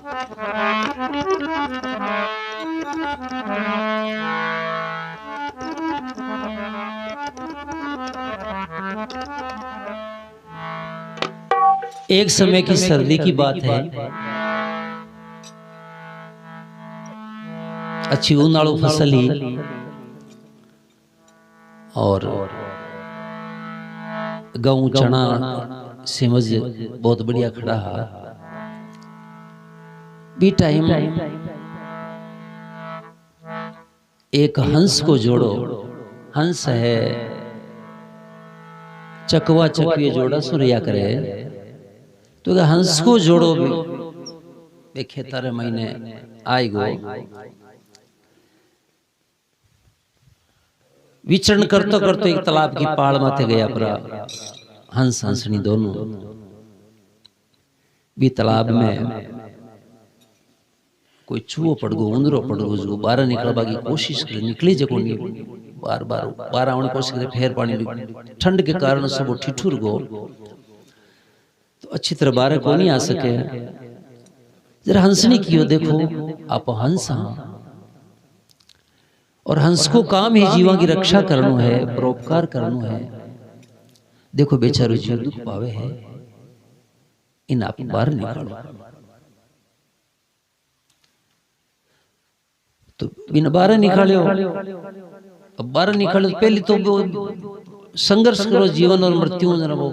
एक समय की सर्दी की बात है। अच्छी उनाळू फसल ही और गेहूं चना सिमज बहुत बढ़िया खड़ा है। बी टाइम एक हंस को जोड़ो, हंस है चकवा चकवी जोड़ा सुरिया करे, तो हंस को जोड़ो भी खेतारे महीने आई गो विचरण करते करते एक तालाब की पाड़ माथे गया परा हंस हंसनी दोनों भी तालाब में कोई चूहो पड़ गो उंदरो पड़ गो जो बाहर निकलवा की कोशिश करे, निकली जको नहीं, बार बार बाहर आने की कोशिश करे, फेर पानी ठंड के कारण सब वो ठिठुर गो तो अच्छी तरह बाहर को नहीं आ सके। जरा हंसनी कियो देखो आप हंस हाँ, और हंस को काम ही जीवा की रक्षा करनो है, परोपकार करनो है। देखो बेचारो जीव दुख पावे है, इन आप बाहर निकालो। तो बिन बाहर निकालो, अब बाहर निकालो पहले तो संघर्ष करो जीवन और मृत्यु जरा वो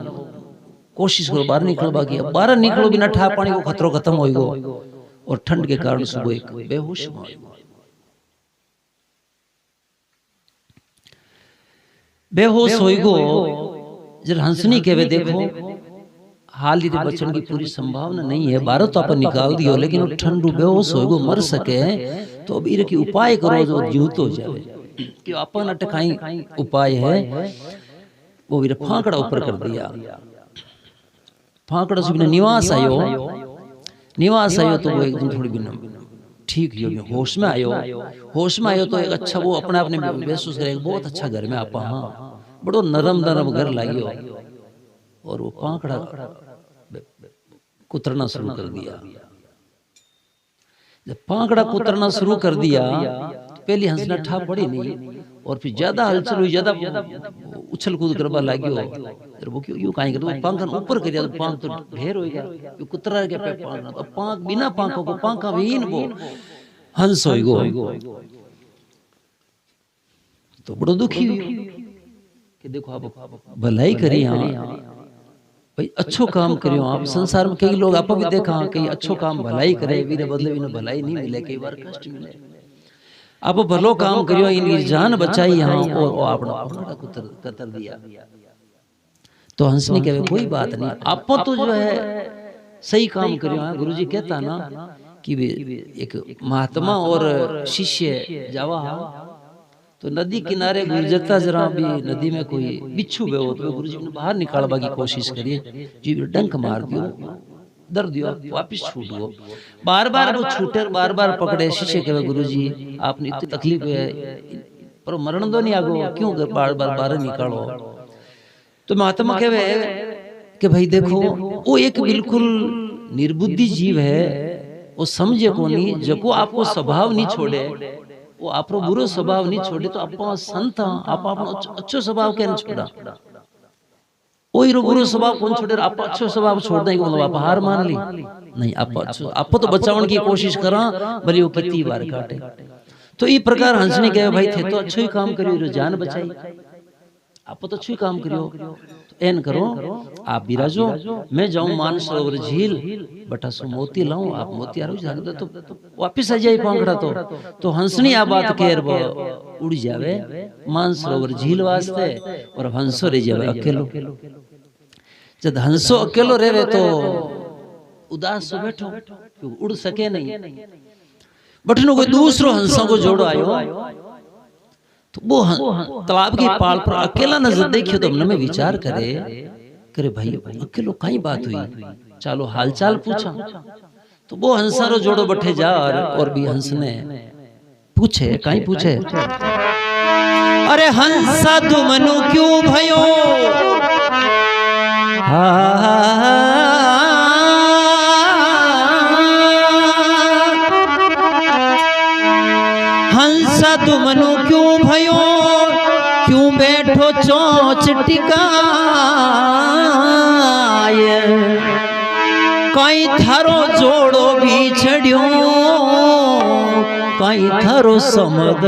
कोशिश करो बाहर निकलवा की। अब बाहर निकलो बिना ठा पानी को खतरो खत्म होएगो और ठंड के कारण सुबह एक बेहोश हो बेहोश होएगो। जरा हंसनी कहवे देखो हाल ही बचन की पूरी संभावना नहीं है, बारह तो अपन निकाल दियो लेकिन वो ठंडू बेहोश होएगो मर सके, तो अब इरे की उपाय करो जो जीवित हो जाए। कि अपन अटकाई उपाय है वो वीर फांकड़ा ऊपर कर दिया, फांकड़ा से बिना निवास आयो, निवास आयो तो वो एकदम थोड़ी बिना ठीक हो होश में आयो, होश में आयो तो एक अच्छा वो अपने आप ने महसूस करे बहुत अच्छा घर में आप हाँ बड़ो नरम नरम घर लागियो, और वो फांकड़ा कुतरना शुरू कर दिया। जब फांकड़ा कुतरना शुरू कर दिया तो पहली हंसना ठा पड़ी नहीं, और फिर ज्यादा हलचल हुई, ज्यादा उछल कूद करवा लागियो। वो क्यों यूं काहे कर पांख ऊपर कर दिया तो पांख तो ढेर होएगा, ये कुतरा के पे पांख तो पांख बिना पांखों को पांखा विहीन वो हंस होएगो। तो बड़ो दुखी कि देखो आप भलाई करी हां भाई, अच्छो काम करियो आप। संसार में कई लोग आप भी देखा कई अच्छो काम भलाई करे, वीरे बदले भी भलाई नहीं मिले, कई बार कष्ट मिले। आप भलो काम करियो, इनकी जान बचाई यहाँ और आपने कतर दिया। तो हंसनी कहे कोई बात नहीं, आप तो जो है सही काम करियो। गुरुजी कहता ना कि एक महात्मा और शिष्य जावा तो नदी किनारे गुजरता, जरा भी नदी में कोई बिच्छू गयो तो गुरुजी ने बाहर निकालवा की कोशिश करिए, जी डंक मार दियो, दर दियो, वापिस छूट गो। बार बार वो छूटे, बार बार पकड़े। शिष्य कहे गुरुजी आपने इतनी तकलीफ है पर मरण दो नहीं आगो, क्यों बार बार बाहर निकालो। तो महात्मा कहे कि भाई देखो वो एक बिल्कुल निर्बुद्धि जीव है, वो समझे को नहीं, जको आपको स्वभाव नहीं छोड़े, वो आपरो बुरो स्वभाव नहीं छोड़े, तो आप संत आप अच्छो स्वभाव क्या नहीं छोड़ा, वही बुरो स्वभाव कौन छोड़े, आप अच्छो स्वभाव छोड़ देंगे, मतलब आप हार मान ली नहीं, आप तो बचावन की कोशिश करा भले वो कितनी बार काटे। तो इस प्रकार हंसने कहे भाई थे तो अच्छो ही काम करियो, जान बचाई, आप तो अच्छो ही काम करियो। तो एन करो आप बिराजो, मैं जाऊं मानसरोवर झील बटा सो मोती लाऊं, आप मोती आरो तो वापिस आ जाए पांखड़ा। तो हंसनी आ बात केर उड़ जावे मानसरोवर झील वास्ते, और हंसो रह जावे अकेलो। जब हंसो अकेलो रहे तो उदास हो बैठो, क्यों उड़ सके नहीं, बटनो कोई दूसरो हंसों को जोड़ो आयो, तो वो तालाब की पाल पर अकेला नजर देखियो तो मन में विचार करे भाई अकेलो कहीं बात हुई, चलो हालचाल पूछा। तो वो हंसारो जोड़ो बैठे जा, और भी हंस ने पूछे कहीं पूछे, अरे हंसा तू मनु क्यों भयो, दुमनु क्यों भयो, क्यों बैठो चोंच टिकाय, कई थारो जोड़ो बिछड़ियो, कई थारो समद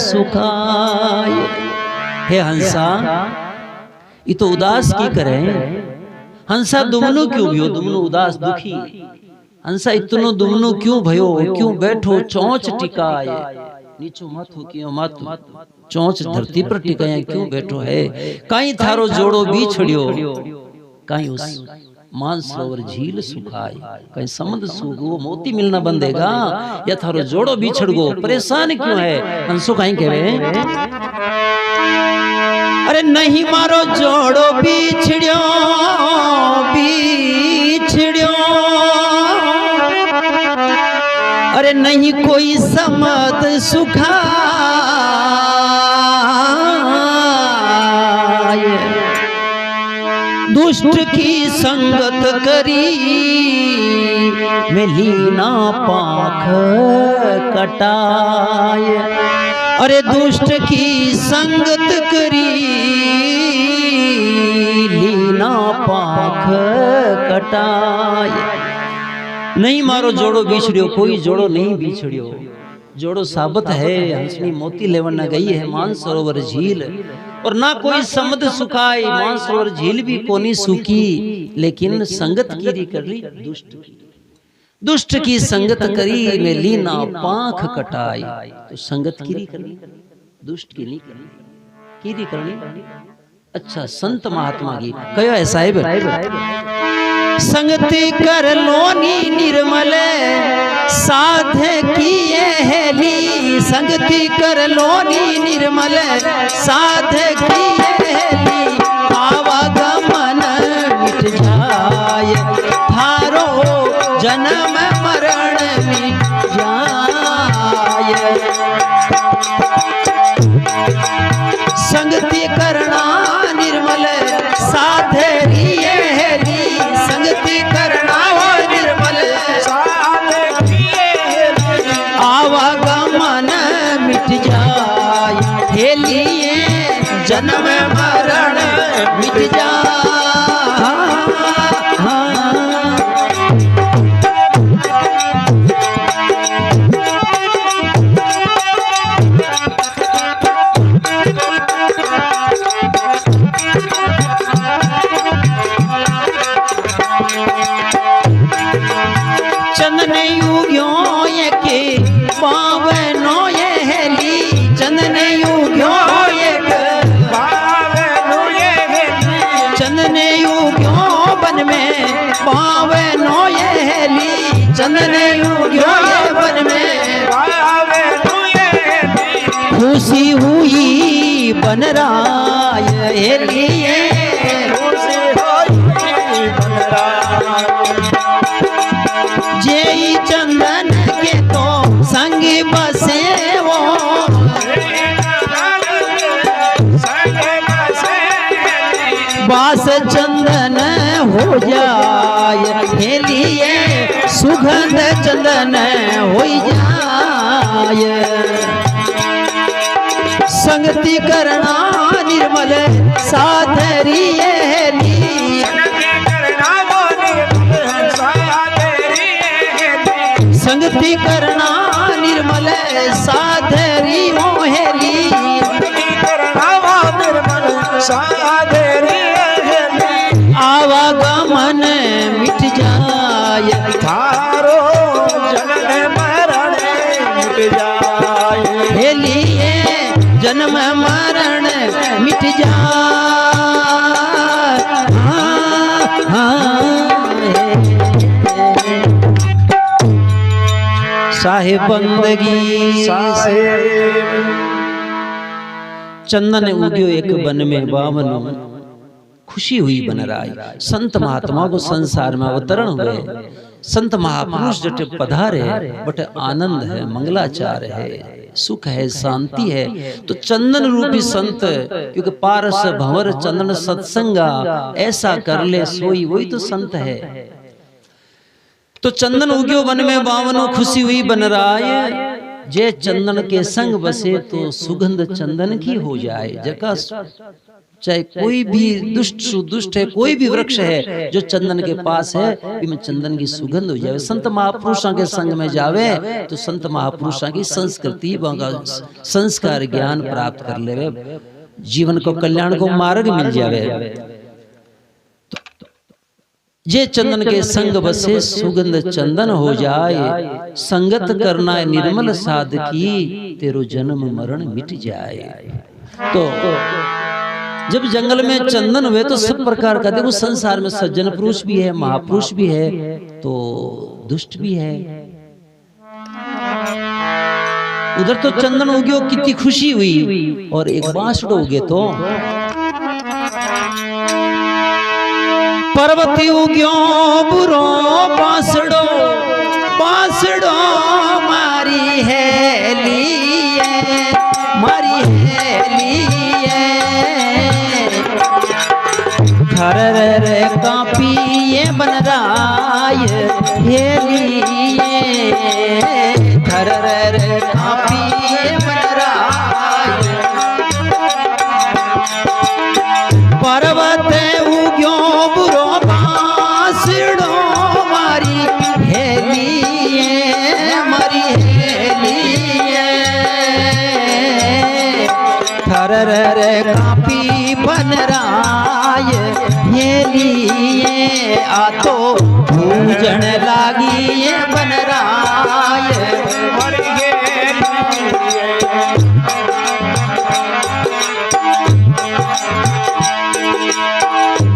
सुखाय। हे हंसा, ये तो उदास की करे। हंसा दुमनु क्यों भयो, दुमनु उदास दुखी। हंसा इतनो दुमनु क्यों भयो, क्यों बैठो चोंच टिकाय। नीचो माथो क्यों माथो, चोंच धरती पर टिकाया क्यों बैठो है। कहीं थारो जोड़ो बिछड़ियो, कहीं उस मानसरोवर झील सुखाय, कहीं समुद्र सूख गो, मोती मिलना बंदेगा, या थारो जोड़ो बिछड़ गो, परेशान क्यों है। हंसो कहीं कहे, अरे नहीं मारो जोड़ो बिछड़ियो, बिछड़ियो, अरे नहीं कोई समद सुखाय। दुष्ट की संगत करी, मिली ना पाख कटाय। अरे दुष्ट की संगत करी, लीना पाख कटाय। नहीं मारो जोड़ो बिछड़ियो, कोई जोड़ो नहीं बिछड़ियो। जोड़ो साबत है, हंसनी मोती लेवन न गई है मानसरोवर झील, और ना कोई समुद्र सुखाई, मानसरोवर झील भी कोनी सूखी, लेकिन संगत कीरी कर ली दुष्ट की। दुष्ट की संगत करी, में लीना पाख कटाई। तो संगत कीरी करनी, दुष्ट की नहीं करनी, कीरी करनी। अच्छा, संत महात्मा की कहो है साहिब, संगति कर लोनी निर्मल, साधे किए हेली। संगति कर लोनी निर्मल, साधे किए हेली। आवागमन मिट जाए, थारो जन्म मरण मिट जाए। संगति करना निर्मल, साधे रिये हेली। संगति करना निर्मल, साधे रिये हेली। आवागमन मिट जाए, हेलिए जन्म मरण मिट जाए। चंदन युग्यो ये के पावनो ये हेली। चंदन युग्यो ये के पावनो ये हेली। चंदन युग्यो बन में पावनो ये हेली। चंदन युग्यो ये बन में पावनो ये हेली। खुशी हुई बन राय हेली, खुशी हुई बन राय। जय चंदन के तो संग बसे वो, बास चंदन हो जाए हेलिए। सुगंध चंदन हो जाए। संगति करना निर्मल, साधरी हेली। संगति करना निर्मल, साधरी मोहेली। आवागमन मिट जाए, थारो जन्म मरण मिट जाए। हेलिए जन्म मरण मिट जाए। साहिब बंदगी चंदन उग्यो एक बन में बावन, खुशी हुई बन राय। संत महात्मा को संसार में अवतरण हुए, संत महापुरुष जट पधारे, बट आनंद है, मंगलाचार है, सुख है, शांति है। तो चंदन रूपी संत, क्योंकि पारस भंवर चंदन सत्संगा, ऐसा कर ले सोई, वही तो संत है। तो चंदन उग्यो वन में बावनो, खुशी हुई बन राय। जे चंदन के संग बसे तो सुगंध चंदन की हो जाए। जका चाहे कोई भी दुष्ट सुदुष्ट है, कोई भी वृक्ष है जो चंदन के पास है, इसमें चंदन की सुगंध हो जाए। संत महापुरुषों के संग में जावे तो संत महापुरुषों की संस्कृति संस्कार ज्ञान प्राप्त कर लेवे, जीवन को कल्याण को मार्ग मिल जावे। जे चंदन के संग बसे सुगंध चंदन हो जाए, संगत करना है निर्मल साधकी, तेरो जन्म मरण मिट जाए। तो जब जंगल में चंदन हुए तो सब प्रकार का, देखो संसार में सज्जन पुरुष भी है, महापुरुष भी है, तो दुष्ट भी है। उधर तो चंदन उग्यो, कितनी खुशी हुई, और एक बांसुड़ उगे तो पर्वती उग्यो बुरो बांसड़ो, बांसड़ो मारी है लिए, मारी है लिए, खरर कापिए बन राय हे लिए, खरर कापिए बन राय, पर्वत उग्यो बुरो बांसड़ो मारी हे लिए, मारी हे लिए, खरर कापी बन राय हे लिए, आ तो पूजन लागी बन राय,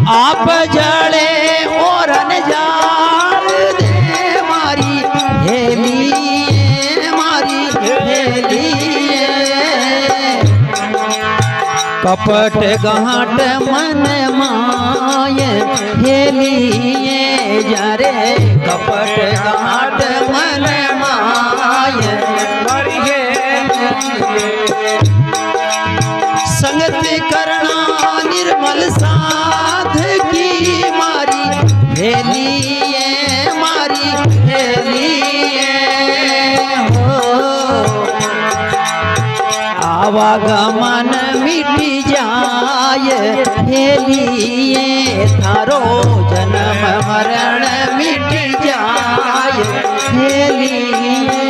आप जड़े और अनजान दे मारी हे लिए, मारी हे लिए, कपट गांठ मन माय हे लिए, जारे कपट गांठ मन माय, संगत करना निर्मल साध की मारी हे लिए, मारी हे लिए, हो आवागमन मिट जाए हे लिए, थारो जन्म मरण मिट जाए हे लिए।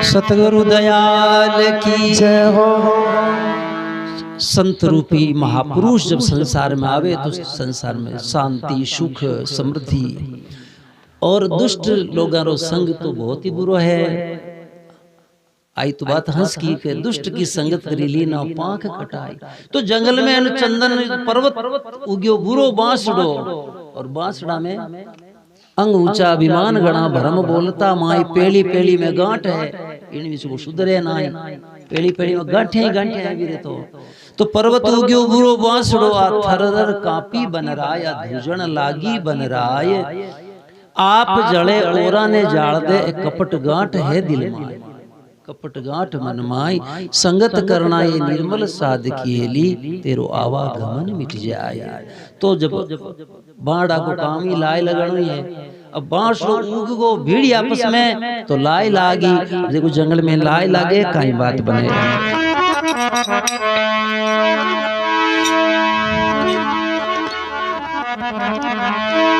सतगुरु दयाल की जय हो। संत रूपी महापुरुष जब संसार में आवे तो संसार में शांति सुख समृद्धि, और दुष्ट लोगारो संग तो बहुत ही बुरा है। आई तो बात हंस की के दुष्ट की संगत करी ली ना पांख कटाई। तो जंगल में चंदन पर्वत उग्यो बुरो बांसड़ो, और बांसड़ा में अंग ऊंचा अभिमान गणा भरम बोलता माई, पेली पेली में गांठ है इन विच को सुधरे नाई, पेली पेली में गांठे ही गांठे है वीरे। तो पर्वत उग्यो बुरो बांसड़ो, आ थरथर कापी बन राय, धूजण लागी बन राय, आप जड़े ओरा ने जाड़ दे, कपट गांठ है दिल माय, कपट गांठ मन माई, संगत करना ये निर्मल साधकी हेली, तेरो आवागमन मिट जाए। तो जब बाड़ा को काम ही लाई लगानी है, अब बांस उग गो भीड़ी आपस में तो लाई लागी, देखो जंगल में लाई लागे कहीं बात बने।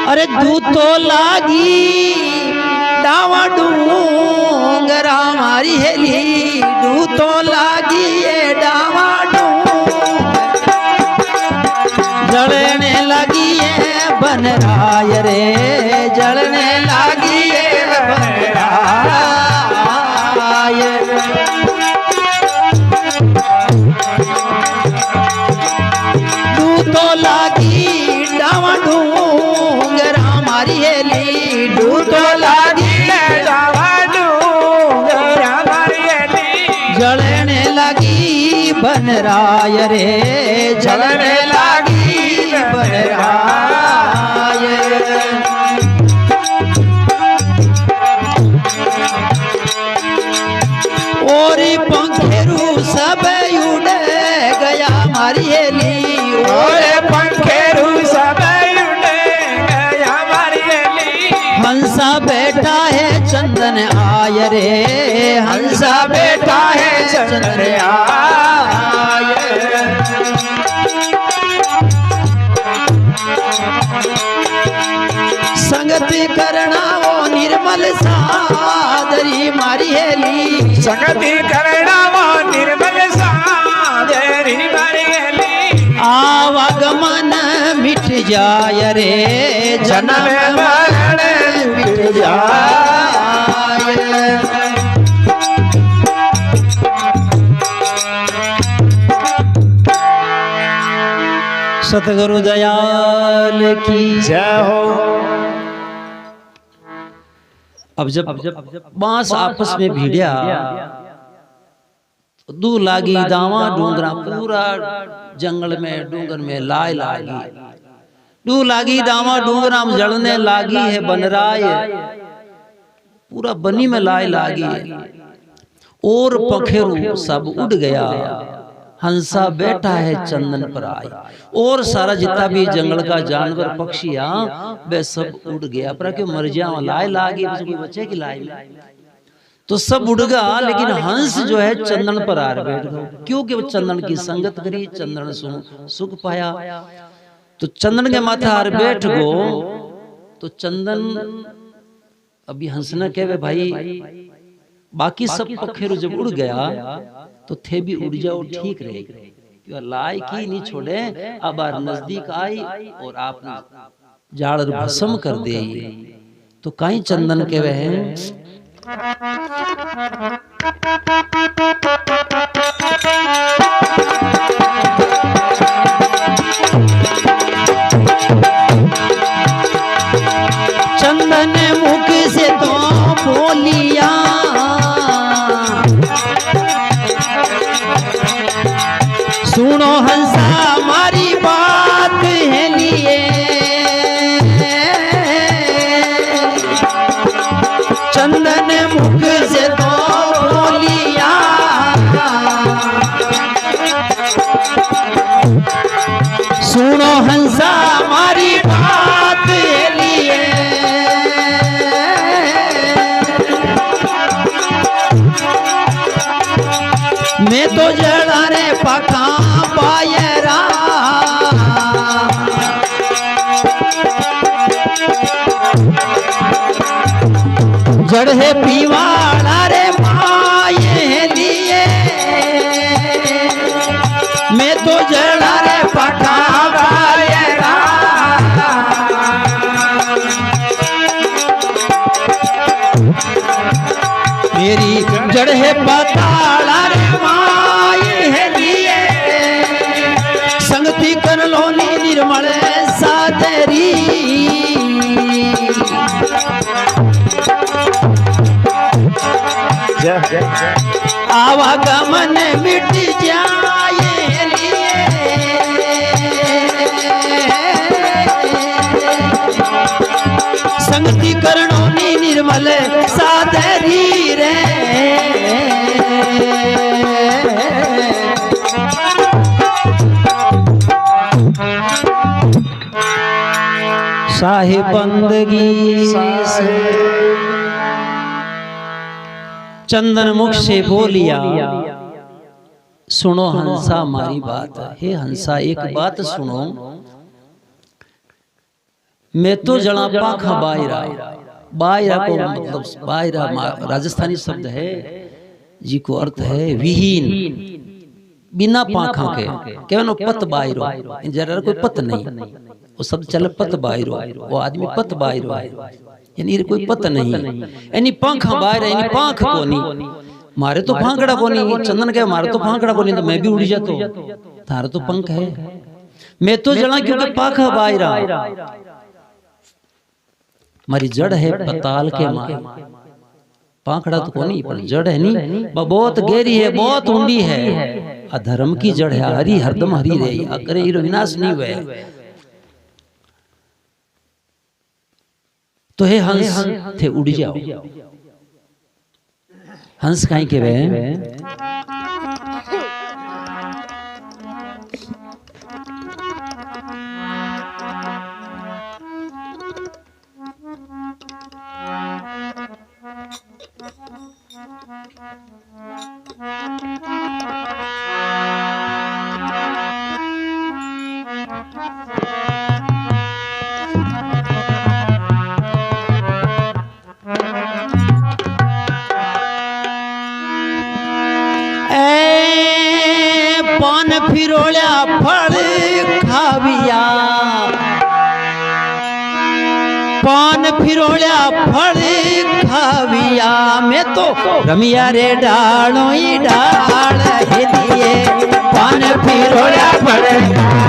अरे दूध तो लागी डावा डूंगरा मारी हेली, दूध तो लागी ये डावा जलने लगी है बन राय रे, जलने लगी है बन राय, तू तो लागी डावा डूंगरा मारी हेली, तू तो लागी डावा डूंगरा मारी हेली, जलने लगी बन राय रे, जलने लगी बन राय। और पंखेरू सब उड़ गया मारी हेली, और पंखेरू सब उड़ गया मारी हेली, जाय रे हंसा बैठा है चंदन आय। संगति करना वो निर्मल सादरी मारी हेली। संगति करना वो निर्मल सादरी मारी हेली। आवागमन मिट जाय रे जन्म मरण मिट जाय। सतगुरु दयाल की जय हो। अब जब बांस आपस में भिड़िया दू लागी दावा डूंगरा पूरा जंगल में डूंगर में लाय लागी। दू लागी दावा डूंगरा में जलने लागी है बनराय। पूरा बनी में लाय लागी और पखेरु सब उड़ गया। हंसा बैठा है चंदन पर आए। और सारा जितना भी जंगल का जानवर पक्षियां वे सब उड़ गया। पर क्यों मर जाओ लाए लागी कोई बच्चे की लाई तो सब उड़ गया। लेकिन हंस जो है चंदन पर आ बैठ गया। क्योंकि वो चंदन की संगत करी, चंदन सुख पाया। तो चंदन के माथा हार बैठ गो। तो चंदन अभी हंस ने कहे भाई बाकी सब पखेरु जब उड़ गया तो थे भी उड़ जाओ ठीक रहेगी। लाई की नहीं छोड़े। अब नजदीक आई और आपने जाड़ भस्म कर दे। तो कहीं चंदन के वह चंदन मुख से तो बोलिया सुनो हंसा हमारी बात है लिए। चंदन मुख से तो बोलिया सुनो हंसा हमारी बात है लिए। मैं तो जड़ा रे पका पायरा जड़ है पीवाड़ा रे माये लिए। मैं तो जड़ा रे पका पायरा मेरी जड़ है पताड़ा रे माये है लिए। संगति कर लो निर्मल सादरी आवागमन मिट जाए लिए। संगति करणो निर्मल सादरी रे। साहिब बंदगी चंदन मुख से बोलिया सुनो हंसा हमारी बात। हे हंसा एक बात सुनो। मैं तो जड़ा पाखा बायरा। बायरा को मतलब बायरा राजस्थानी शब्द है जी को अर्थ है विहीन बिना पाखा के केवल पत बायरो। जरा कोई पत नहीं वो शब्द चले पत बायरो। वो आदमी पत बायरो है यानी कोई पत नहीं यानी पंखा बाहर यानी पाख को नहीं। मारे तो फांकड़ा को नहीं। चंदन कहे मारे तो फांकड़ा को नहीं तो मैं भी उड़ जाता हूं। थारा तो पंख है मैं तो जड़ा क्योंकि पाखा बायरा। मारी जड़ है पताल के मार। पाखड़ा तो को नहीं पर जड़ है नहीं बहुत गहरी है बहुत ऊंडी है। अधर्म की जड़ है हरी हरदम हरी रही अकरे हीरो विनाश नहीं हुए। तो हे हंस थे उड़ जाओ। हंस कहीं के वे फिरोल्या फल खाविया पान फिरोल्या फल खाविया मैं तो रमिया रे डालो ही डाल हिलिए पान फिरोल्या फल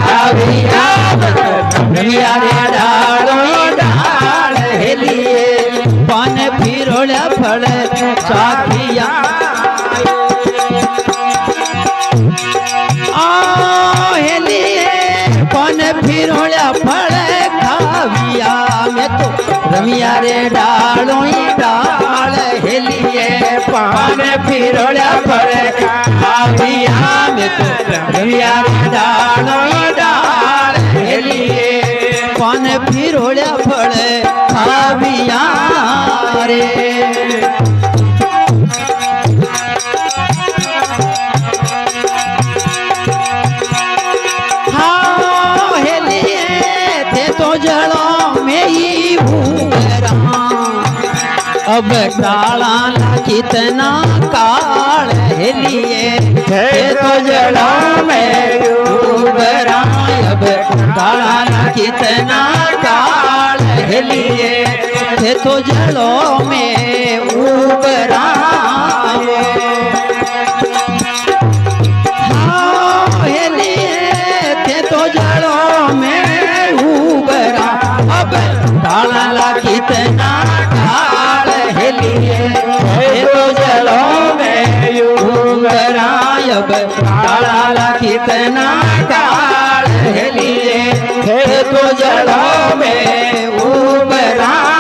खाविया रमिया रे डालो ही डाल हिलिए पान फिरोल्या फल चाखिया पान फिरोल्या फल खाविया मैं तो रमिया रे डालो ही डाल हेलिए पान फिरोल्या फल खाविया मैं तो रमिया रे डालो ही डाल हेलिए पान फिरोल्या फल खाविया रे अब टाला कितना काल हेलिए तो जड़ा में डूबरा अब टाला कितना काल हेलिए तो जड़ों में उबरा हेलिए तो जड़ों में उबरा अब टाला कितना तो जलों में उबरायब काला कितना काल हेलिए तो जलों में उबराए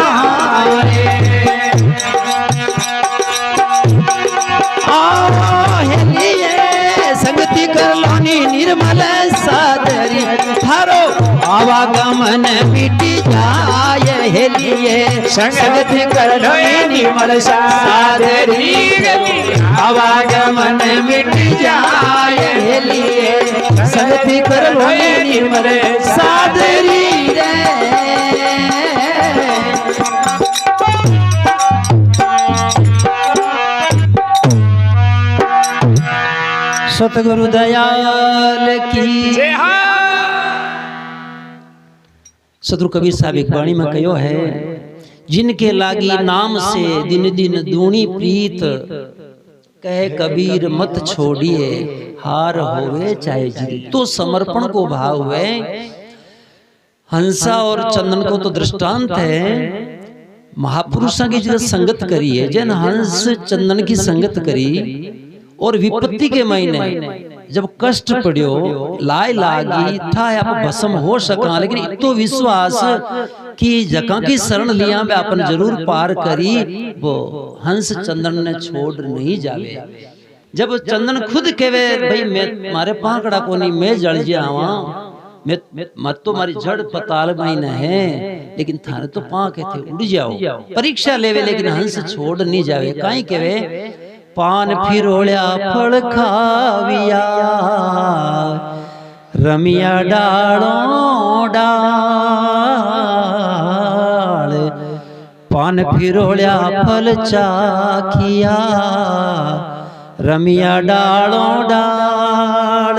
हेलिए संगति कर लोनी निर्मल सादरी थारो आवागमन मिटी जाय हेलिए संगति कर लोनी निर्मल सादरी आवागमन मिट जाय हेलिए संगति कर लोनी निर्मल सादरी रे सतगुरु दयाल की सतगुरु कबीर साहब एक वाणी में कहो है जिनके लागी नाम से दिन दिन दूनी प्रीत कहे कबीर मत छोड़िए हार होवे चाहे जीत तो समर्पण को भाव हुए हंसा और चंदन को तो दृष्टांत है महापुरुषों की जो संगत करी है जन हंस चंदन की संगत करी और विपत्ति के महीने जब कष्ट पड़ियो लाय लागी था आप भस्म हो सका लेकिन इतो विश्वास कि जगह की शरण लिया में अपन जरूर पार करी वो हंस चंदन ने छोड़ नहीं जावे जब चंदन खुद कहे भाई मैं मारे पाकड़ा को नहीं मैं जल जावा मत तो मारी जड़ पताल में न है लेकिन थारे तो पाके थे उड़ जाओ परीक्षा लेवे लेकिन हंस छोड़ नहीं जावे काई कहे पान फिरोल्या फल खाविया रमिया डालों डाल पान फिरोल्या फल चाखिया रमिया डालों डाल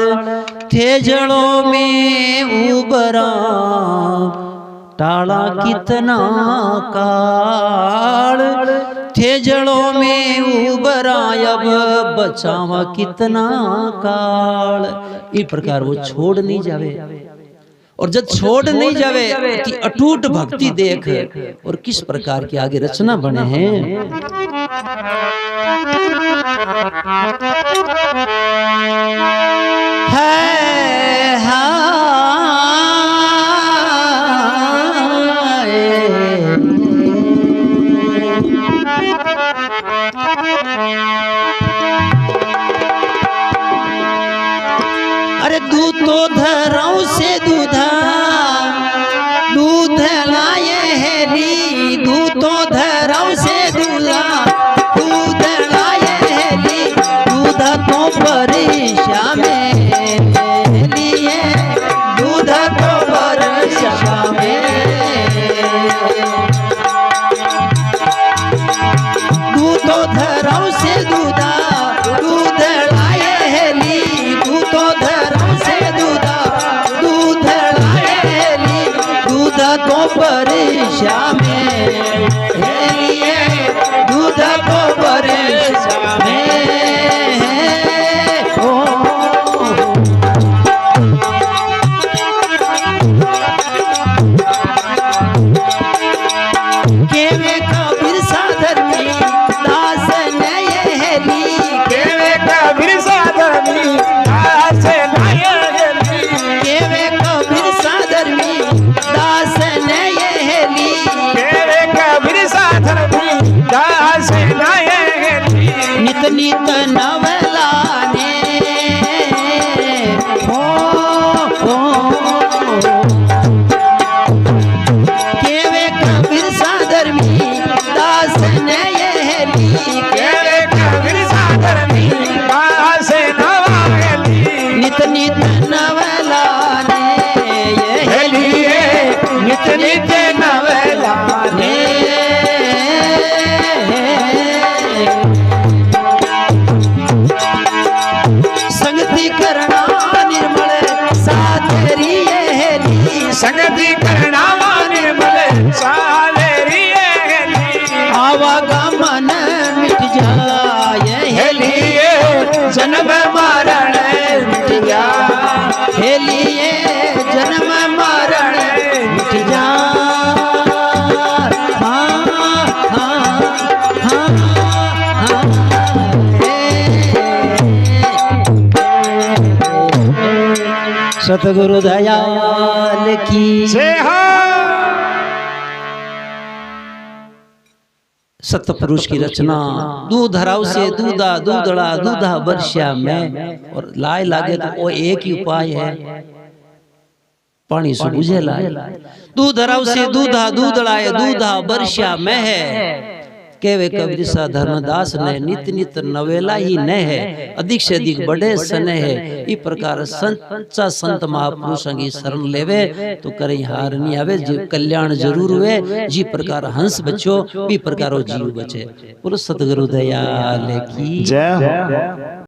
थे जड़ों में उबरा टाला कितना काल थे जड़ों में उबरा अब बचावा कितना काल इस प्रकार वो छोड़ नहीं जावे और जब छोड़ नहीं जावे कि अटूट भक्ति देख और किस प्रकार की आगे रचना बने हैं अरे दूध तो धराऊ से दूधा दूध लाए हेली दूध तो धराऊ से दूधा दूध लाए हेली दूध तो परीक्षा में लिए दूध तो परीक्षा में दूध तो धराऊ से दूधा दूध लाए हेली दूध तो धराऊ से नित नवला ने केवे कबीर साधर्मी दास ने ये केवे कबीर साधर्मी दास नवाली नित नित नवला ने ये लिए नित नित नवला ने संगति करना निर्मल साधरी हेली संगति करना निर्मल साधरी आवागमन मिट जाए हेलिए जन्म मरण मिट जा हेलिए जन्म मरण मिट जा सतगुरु दयाल की जय हो। सतपुरुष की रचना दूध हराव से दूधा दूधड़ा दूधा वर्षा में और लाए लागे तो वो एक ही उपाय है पानी से बुझे लाए दूध हराव से दूधा दूधड़ा दूधा वर्षा में है केवे कबीर सा धर्मदास ने नित नित नवेला ही न है अधिक से अधिक बड़े सने है इस प्रकार सच्चा संत महापुरुष की शरण लेवे तो करे हार नहीं आवे जी कल्याण जरूर हुए जी प्रकार हंस बचो भी प्रकार जीव बचे बोलो सतगुरु दयाल की जय हो।